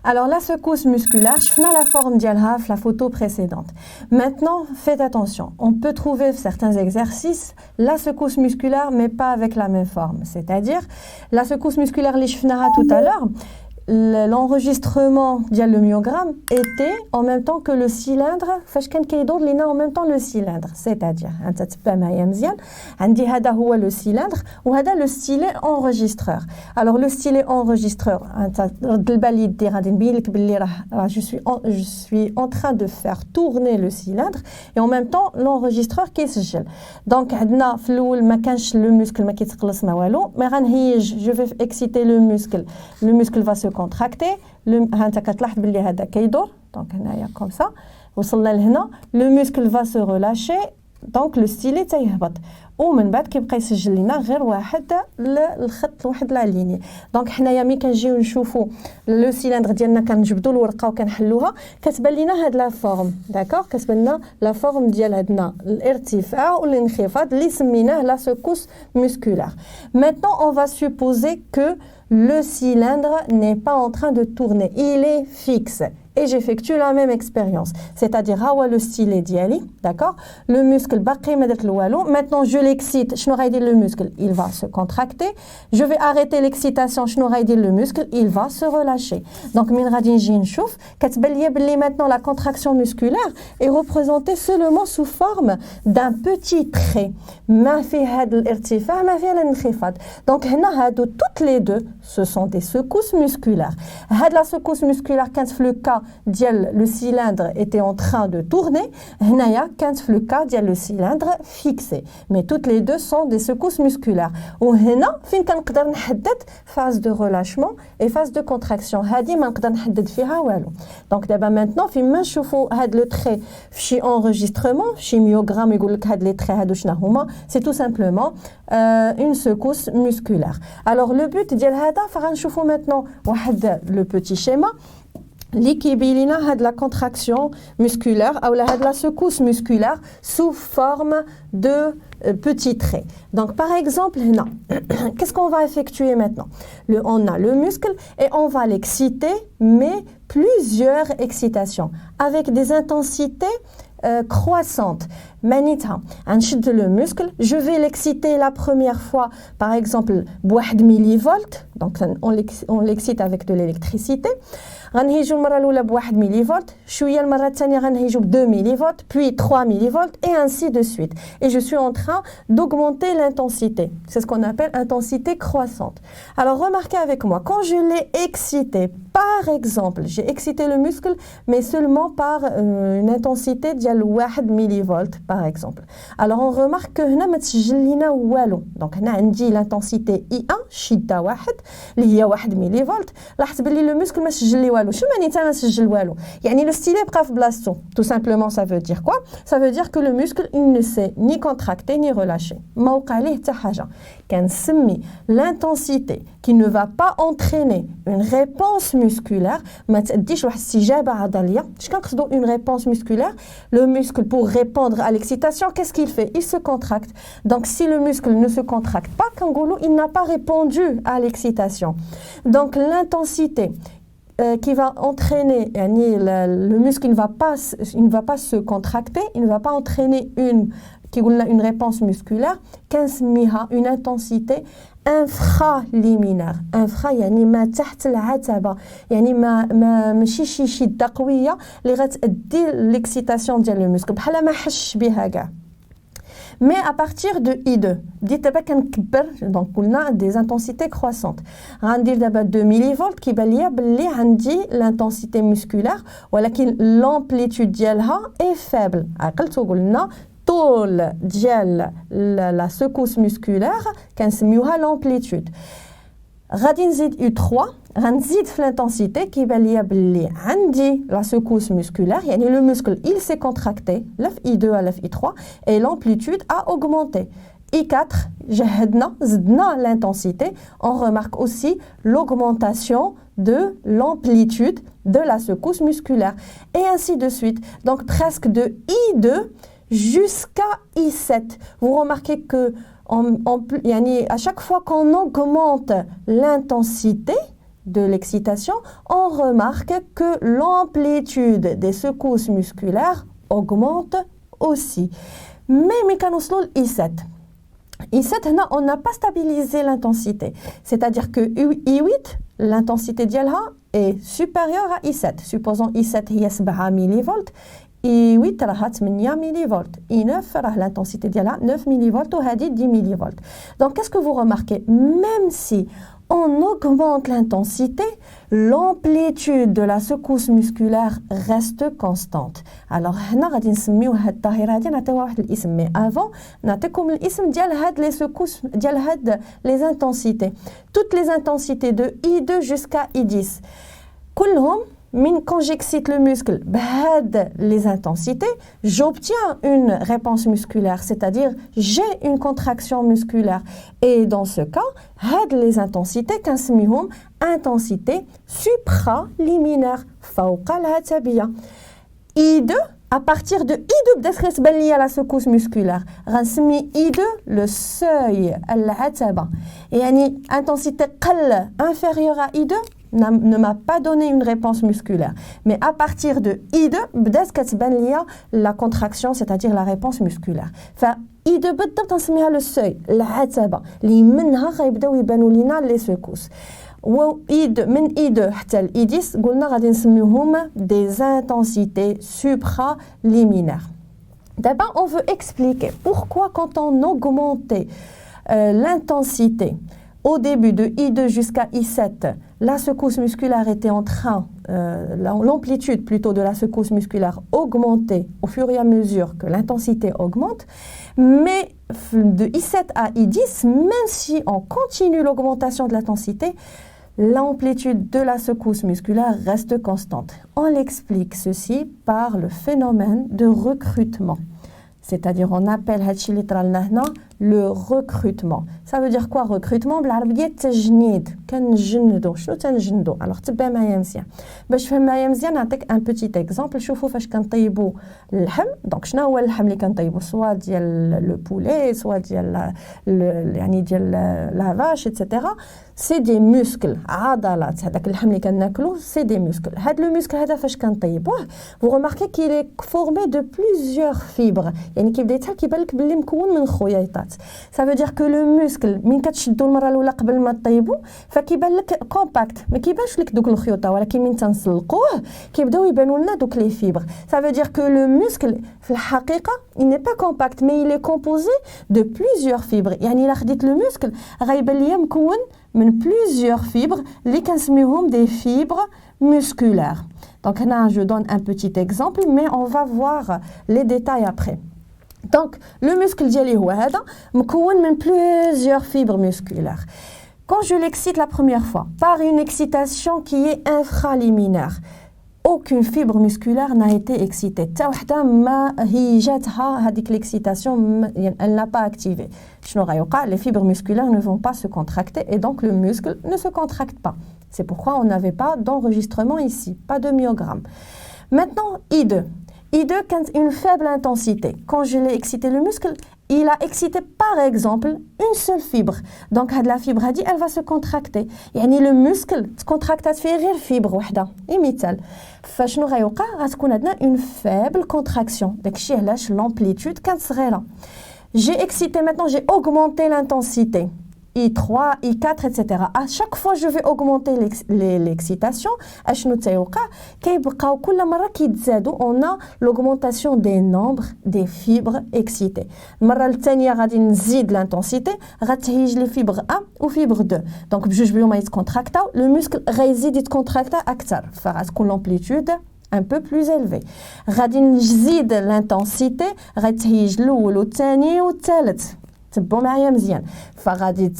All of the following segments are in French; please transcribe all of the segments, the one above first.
Alors la secousse musculaire, je fais la forme d'Yalha, la photo précédente. Maintenant, faites attention, on peut trouver certains exercices, la secousse musculaire, mais pas avec la même forme. C'est-à-dire, la secousse musculaire, les chefnara tout à l'heure, l'enregistrement le myogramme était en même temps que le cylindre فاش كان كيدور لينا en même temps le cylindre, c'est-à-dire انت تبع معايا مزيان عندي هذا هو le cylindre وهذا le stylet enregistreur. Alors le stylet enregistreur انت رد البال يدي غادي نبين لك باللي راه je suis en train de faire tourner le cylindre et en même temps l'enregistreur كيسجل. Donc عندنا في الاول ما كانش le muscle ما كيتقلص ما والو مي غنهيج je vais exciter le muscle va se contracter ها انت كتلاحظ باللي هذا كيدور دونك هنايا كوم سا وصلنا لهنا لو موسكل فا سو رولاشي دونك لو ستيلي تيهبط ومن بعد كيبقى يسجل لنا غير واحد الخط واحد لا ليني. دونك حنايا ملي كنجيو نشوفوا لو سيلندر ديالنا كنجبدوا الورقه وكنحلوها كتبان لينا هاد لا فورم داكوغ كتبان لنا لا فورم ديال عندنا الارتفاع والانخفاض اللي سميناه لا سكوس مسكولار. Maintenant on va supposer que le cylindre n'est pas en train de tourner, il est fixe. Et j'effectue la même expérience. C'est-à-dire, le stylet diali, d'accord? Le muscle, maintenant je l'excite, le muscle, il va se contracter. Je vais arrêter l'excitation, le muscle, il va se relâcher. Donc, maintenant la contraction musculaire est représentée seulement sous forme d'un petit trait. Donc, toutes les deux, ce sont des secousses musculaires. La secousse musculaire, quand le cas le cylindre était en train de tourner, quand le cas le cylindre fixé. Mais toutes les deux sont des secousses musculaires. Ou fin كنقدر نحدد phase de relâchement et phase de contraction. هذه ما نقدر نحدد فيها والو. Donc d'abord maintenant fin ما نشوفوا هاد le trait في enregistrement, في myogramme يقول لك هاد les traits هادو شنو هما, c'est tout simplement une secousse musculaire. Alors le but ديال هذا فغنشوفوا maintenant واحد le petit schéma اللي كيبين لنا هاد la contraction musculaire ou la secousse musculaire sous forme de petits traits. Donc par exemple, là, qu'est-ce qu'on va effectuer maintenant? On a le muscle et on va l'exciter, mais plusieurs excitations avec des intensités croissante. Manita, نشد le muscle, je vais l'exciter la première fois, par exemple, 1 millivolt, donc on l'excite avec de l'électricité. غنهيجو المرة الأولى ب1 millivolt, شوية المرة الثانية غنهيجو ب2 millivolts, puis 3 millivolts, et ainsi de suite. Et je suis en train d'augmenter l'intensité. C'est ce qu'on appelle intensité croissante. Alors remarquez avec moi, quand je l'ai excité, par exemple, j'ai excité le muscle, mais seulement par une intensité de 1 millivolt, par exemple. Alors on remarque que هنا ما تسجل لينا والو. Donc هنا عندي l'intensité I1 شدة واحد اللي هي 1 millivolt. لاحظت باللي le muscle ما سجل لي والو. شو معناتها ما سجل والو؟ يعني le stylet بقى في بلاصتو. Tout simplement ça veut dire quoi? Ça veut dire que le muscle il ne s'est ni contracté ni relâché. ما وقع ليه حتى حاجة. كنسمي l'intensité qui ne va pas entraîner une réponse musculaire ما تأديش واحد الاستجابة عضلية. اش كنقصدوا une réponse musculaire? Le muscle pour répondre à l'excitation, qu'est-ce qu'il fait? Il se contracte. Donc si le muscle ne se contracte pas, كنقولوا il n'a pas répondu à l'excitation. Donc l'intensité qui va entraîner le muscle ne va pas se contracter, il ne va pas entraîner une réponse musculaire, كنسميها une intensité infraliminaire. infra يعني ما تحت العتبة, يعني ما ماشي شي شدة قوية اللي غتأدي l'excitation ديال le muscle بحال ما حش بها كاع. Mais à partir de I2, dites d'abord donc on a des intensités croissantes. غندير d'abord 2 millivolts qui باليا باللي عندي l'intensité musculaire ولكن l'amplitude ديالها est faible. عقلتوا قلنا طول ديال la secousse musculaire كنسميوها l'amplitude. غادي نزيد U3 غنزيد في l'intensité كيبان ليا باللي عندي la secousse musculaire يعني le muscle il s'est contracté لا في I2 ولا في I3 et l'amplitude a augmenté. I4 جهدنا زدنا l'intensité, on remarque aussi l'augmentation de l'amplitude de la secousse musculaire et ainsi de suite. Donc presque de I2 jusqu'à I7. Vous remarquez que à chaque fois qu'on augmente l'intensité, de l'excitation, on remarque que l'amplitude des secousses musculaires augmente aussi. Mais mécanoslo I7. I7, on n'a pas stabilisé l'intensité. C'est-à-dire que I8, l'intensité d'Yalha est supérieure à I7. Supposons I7 est 7 mV, I8 راها 8 mV, I9 l'intensité d'Yalha 9 mV ou 10 mV. Donc qu'est-ce que vous remarquez? Même si on augmente l'intensité, l'amplitude de la secousse musculaire reste constante. Alors, هنا غادي نسميو هاد الظاهرة هادي نعطيوها واحد الاسم. Mais avant, نعطيكم الاسم ديال هاد les secousses ديال هاد les intensités. Toutes les intensités de I2 jusqu'à I10. كلهم quand j'excite le muscle, les intensités, j'obtiens une réponse musculaire, c'est-à-dire j'ai une contraction musculaire. Et dans ce cas, les intensités, كنسميهم intensité supraliminaire, فوق العتبية. I2, à partir de I2 بدات كتبان ليا la secousse musculaire. غنسمي I2 le seuil العتبة. يعني intensité قل inférieure à I2 ne m'a pas donné une réponse musculaire. Mais à partir de I2, بدات كتبان ليا la contraction, c'est-à-dire la réponse musculaire. I2 بالضبط نسميها le seuil, العتبة اللي منها غيبداو يبانوا لينا les secousses. من I2 حتى I10 قلنا غادي نسميوهم des intensités supraliminaires. D'abord, on veut expliquer pourquoi quand on augmentait l'intensité au début de I2 jusqu'à I7, la secousse musculaire était en train, l'amplitude plutôt de la secousse musculaire augmentait au fur et à mesure que l'intensité augmente, mais de I7 à I10, même si on continue l'augmentation de l'intensité, l'amplitude de la secousse musculaire reste constante. On l'explique ceci par le phénomène de recrutement. C'est-à-dire on appelle le recrutement. Ça veut dire quoi recrutement بالعربية تجنيد كنجندو شنو تنجندو alors تبع معايا مزيان باش تفهم معايا مزيان نعطيك ان بيتيت اكزامبل شوفوا فاش كنطيبوا اللحم دونك شنو هو اللحم اللي كنطيبوا سوا ديال لو بولي سوا ديال يعني ديال لا فاش ايتترا سي دي موسكل عضلات هذاك اللحم اللي كناكلو سي دي موسكل هاد لو موسكل هذا فاش كنطيبوه vous remarquez qu'il est formé de plusieurs fibres يعني كيبدا كيبان لك باللي مكون من خياطات. Ça veut dire que le muscle من كتشدو المره الاولى قبل ما طيبو فكيبان لك كومباكت ما كيبانش لك دوك الخيوطه ولكن من تنسلقوه كيبداو يبانوا لنا دوك لي فيبر. Ça veut dire que le muscle في الحقيقه il n'est pas compact mais il est composé de plusieurs fibres. يعني الا خديت le muscle غيبان ليا مكون من plusieurs fibres اللي كنسميوهم des fibres musculaires. Donc là je donne un petit exemple mais on va voir les détails après. Donc, le muscle ديالي هو هذا مكون من plusieurs fibres musculaires. Quand je l'excite la première fois par une excitation qui est infraliminaire, aucune fibre musculaire n'a été excitée. تا وحده ما هي جاتها هذيك l'excitation elle n'a pas activé. شنو غيوقع les fibres musculaires ne vont pas se contracter et donc le muscle ne se contracte pas. C'est pourquoi on n'avait pas d'enregistrement ici, pas de myogramme. Maintenant I2 I2 a une faible intensité. Quand je l'ai excité le muscle, il a excité par exemple une seule fibre. Donc la fibre elle va se contracter. يعني le muscle تكونتراكتات فيه غير fibre وحده. مثال فشنو غيوقع غتكون عندنا une faible contraction. داكشي علاش l'amplitude كانت صغيره. J'ai excité maintenant, j'ai augmenté l'intensité. I3, I4, etc. À chaque fois, je vais augmenter l'excitation. On a l'augmentation des nombres des fibres excitées. L'intensité, les fibres 1 ou fibre 2. Donc, le muscle réside contracta actar. L'amplitude un peu plus élevée. L'intensité, تبعوا معايا مزيان فغادي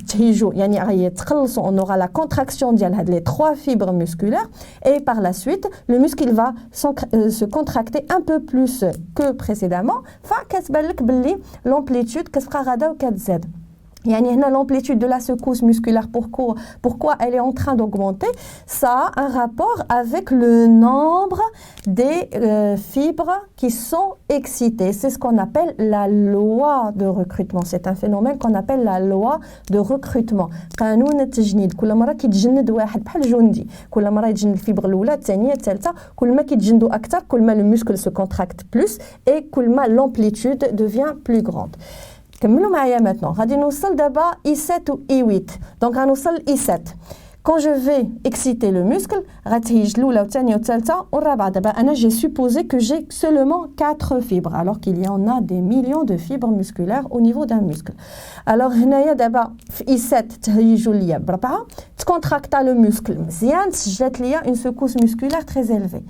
تهيجوا يعني غيتخلصوا on aura la contraction ديال هاد les trois fibres musculaires et par la suite le muscle il va se contracter un peu plus que précédemment فكتبان لك باللي l'amplitude كتبقى غادا وكتزاد. L'amplitude de la secousse musculaire, pourquoi elle est en train d'augmenter? Ça a un rapport avec le nombre des fibres qui sont excitées. C'est ce qu'on appelle la loi de recrutement. C'est un phénomène qu'on appelle la loi de recrutement. قانون التجنيد. كل مرة كيتجند واحد بحال جندي. كل مرة يتجند الفيبر الأولى الثانية الثالثة. كل ما كيتجندوا أكثر كل ما le muscle se contracte plus et كل ما l'amplitude devient plus grande. كملوا معايا maintenant. غادي نوصل دابا I7 ou I8. Donc غنوصل I7. Quand je vais exciter le muscle, غتهيج الأولى والثانية والثالثة والرابعة. دابا أنا j'ai supposé que j'ai seulement 4 fibres alors qu'il y en a des millions de fibres musculaires au niveau d'un muscle. Alors هنايا دابا في I7 تهيجوا ليا بربعة تكونتراكتا le muscle مزيان تسجلت ليا une secousse musculaire très élevée.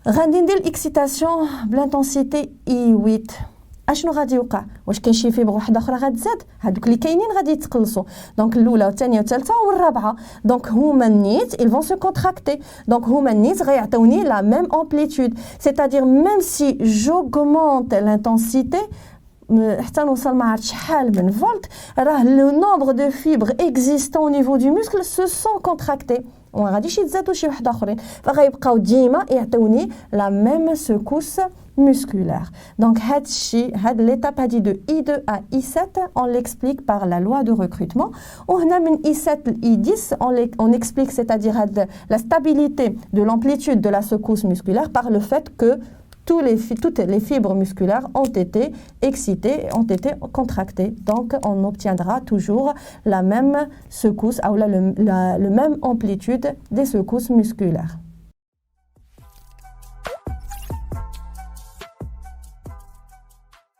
غادي ندير l'excitation بلانتنسيتي I8. اشنو غادي يوقع؟ واش كاين شي فيبر واحده اخرى غتزاد؟ هادوك اللي كاينين غادي يتقلصوا. دونك الاولى والثانيه والثالثه والرابعه. دونك هما النيت ils vont se contracter. دونك هما النيت غيعطيوني la même amplitude. C'est-à-dire même si j'augmente l'intensité حتى نوصل ما عرفت شحال من فولت راه le nombre de fibres existants au niveau du muscle se sont contractés. وما غاديش يتزادوا شي وحده اخرين فغيبقاو ديما يعطيوني la même secousse musculaire. Donc, l'étape de I2 à I7, on l'explique par la loi de recrutement. On a I7 I10, on explique, c'est-à-dire la stabilité de l'amplitude de la secousse musculaire par le fait que toutes les fibres musculaires ont été excitées, ont été contractées. Donc, on obtiendra toujours la même secousse, ou la même amplitude des secousses musculaires.